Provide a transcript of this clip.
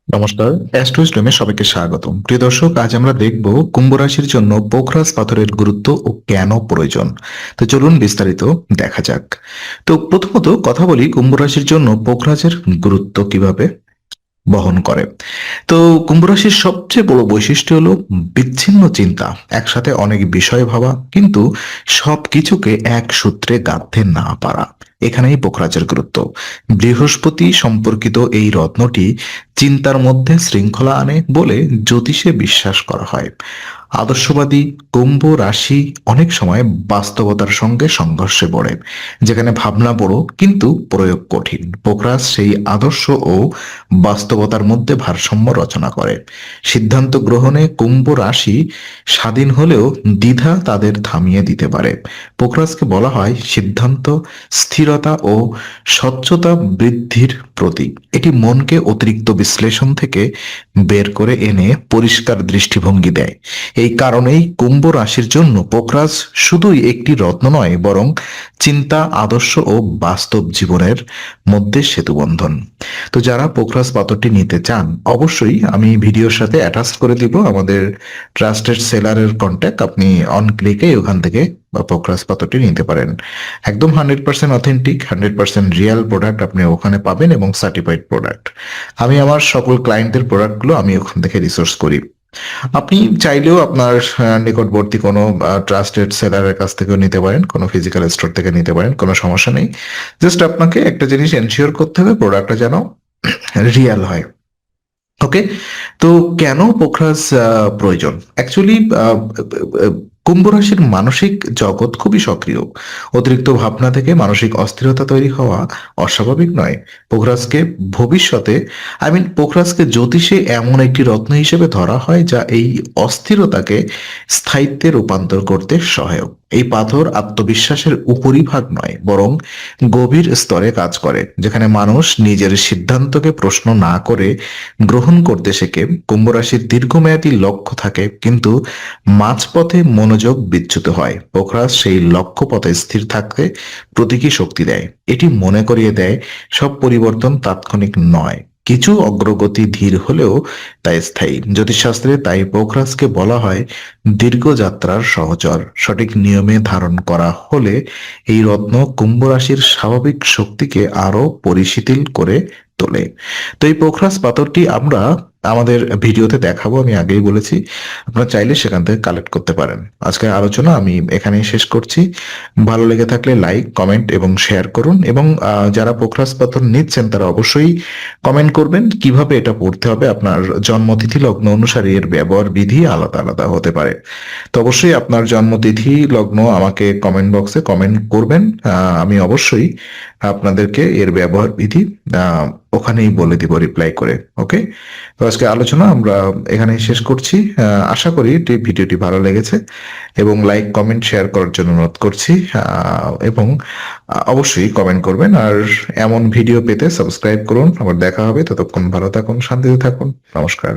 নমস্কার, অ্যাস্ট্রো স্ট্রিমে সবাইকে স্বাগতম। প্রিয় দর্শক, আজ আমরা দেখব কুম্ভ রাশির জন্য পোখরাজ পাথরের গুরুত্ব ও কেন প্রয়োজন। তো চলুন বিস্তারিত দেখা যাক। তো প্রথমত কথা বলি কুম্ভ রাশির জন্য পোখরাজের গুরুত্ব কিভাবে বহন করে। তো কুম্ভ রাশির সবচেয়ে বড় বৈশিষ্ট্য হলো বিচ্ছিন্ন চিন্তা, একসাথে অনেক বিষয় ভাবা কিন্তু সবকিছুকে এক সূত্রে গাঁথতে না পারা। এখানেই পোখরাজের গুরুত্ব। বৃহস্পতি সম্পর্কিত এই রত্নটি চিন্তার মধ্যে শৃঙ্খলা আনে বলে জ্যোতিষে বিশ্বাস করা হয়। আদর্শবাদী কুম্ভ রাশি অনেক সময় বাস্তবতার সঙ্গে সংঘর্ষে পড়ে, যেখানে ভাবনা বড় কিন্তু প্রয়োগ কঠিন। পোখরাজ সেই আদর্শ ও বাস্তবতার মধ্যে ভারসাম্য রচনা করে। সিদ্ধান্ত গ্রহণে কুম্ভ রাশি স্বাধীন হলেও দ্বিধা তাদের থামিয়ে দিতে পারে। পোখরাজকে বলা হয় সিদ্ধান্ত, স্থিরতা ও স্বচ্ছতা বৃদ্ধির প্রতীক। এটি মনকে অতিরিক্ত বিশ্লেষণ থেকে বের করে এনে পরিষ্কার দৃষ্টিভঙ্গি দেয়। এই কারণেই কুম্ভ রাশির জন্য পোখরাজ শুধুই একটি রত্ন নয়, বরং চিন্তা, আদর্শ ও বাস্তব জীবনের মধ্যে সেতুবন্ধন। তো যারা পোখরাজ পাথরটি নিতে চান, অবশ্যই আমি ভিডিওর সাথে অ্যাটাচ করে দিব আমাদের ট্রাস্টেড সেলারের কন্ট্যাক্ট। আপনি অন ক্লিকে ওখান থেকে বা পোখরাজ পাথরটি নিতে পারেন। একদম 100% অথেন্টিক, 100% রিয়েল প্রোডাক্ট আপনি ওখানে পাবেন এবং সার্টিফাইড প্রোডাক্ট। আমি আমার সকল ক্লায়েন্টদের প্রোডাক্টগুলো আমি ওখান থেকে রিসোর্স করি। আপনি চাইলেও আপনার নিকটবর্তী কোনো ট্রাস্টেড সেলারের কাছ থেকেও নিতে পারেন, কোনো ফিজিক্যাল স্টোর থেকে নিতে পারেন, কোনো সমস্যা নেই। জাস্ট আপনাকে একটা জিনিস এনশিওর করতে হবে, প্রোডাক্টটা যেন রিয়েল হয়। ওকে। তো কেন পোখরাজ প্রয়োজন? অ্যাকচুয়ালি কুম্ভ রাশির মানসিক জগৎ খুবই সক্রিয়। অতিরিক্ত ভাবনা থেকে মানসিক অস্থিরতা তৈরি হওয়া অস্বাভাবিক নয়। পোখরাজকে ভবিষ্যতে পোখরাজকে জ্যোতিষে এমন একটি রত্ন হিসেবে ধরা হয় যা এই অস্থিরতাকে স্থায়িত্বে রূপান্তর করতে সহায়ক। এই পাথর আত্মবিশ্বাসের উপরিভাগ নয়, বরং গভীর স্তরে কাজ করে, যেখানে মানুষ নিজের সিদ্ধান্তকে প্রশ্ন না করে গ্রহণ করতে শেখে। কুম্ভ রাশির দীর্ঘমেয়াদী লক্ষ্য থাকে, কিন্তু মাঝপথে মনোযোগ বিচ্যুত হয়। পোখরাজ সেই লক্ষ্য পথে স্থির থাকতে প্রতীকী শক্তি দেয়। এটি মনে করিয়ে দেয় সব পরিবর্তন তাৎক্ষণিক নয়, কিছু অগ্রগতি ধীর হলেও তা স্থায়ী। জ্যোতিষশাস্ত্রে তাই পোখরাজকে বলা হয় দীর্ঘ যাত্রার সহচর। সঠিক নিয়মে ধারণ করা হলে এই রত্ন কুম্ভ রাশির স্বাভাবিক শক্তিকে আরো পরিশীতল করে তোলে। তো এই পোখরাজ পাথরটি আমরা আমাদের ভিডিওতে দেখাবো, আমি আগেই বলেছি। আপনারা চাইলে সেখান থেকে কালেক্ট করতে পারেন। আজকের আলোচনা আমি এখানেই শেষ করছি। ভালো লেগে থাকলে লাইক, কমেন্ট এবং শেয়ার করুন, এবং যারা পোখরাজ পাথর নিচ্ছেন তারা অবশ্যই কমেন্ট করবেন কিভাবে এটা পড়তে হবে। আপনার জন্মতিথি লগ্ন অনুসারে এর ব্যবহার বিধি আলাদা আলাদা হতে পারে। তো অবশ্যই আপনার জন্মতিথি লগ্ন আমাকে কমেন্ট বক্সে কমেন্ট করবেন। আমি অবশ্যই আপনাদেরকে এর ব্যবহার বিধি ওখানেই বলে দিব রিপ্লাই করে। ওকে। তো আজকে আলোচনা আমরা এখানেই শেষ করছি। আশা করি ভিডিওটি ভালো লেগেছে এবং লাইক, কমেন্ট, শেয়ার করার জন্য অনুরোধ করছি। এবং অবশ্যই কমেন্ট করবেন, আর এমন ভিডিও পেতে সাবস্ক্রাইব করুন। আবার দেখা হবে, ততক্ষণ ভালো থাকুন, শান্তিতে থাকুন। নমস্কার।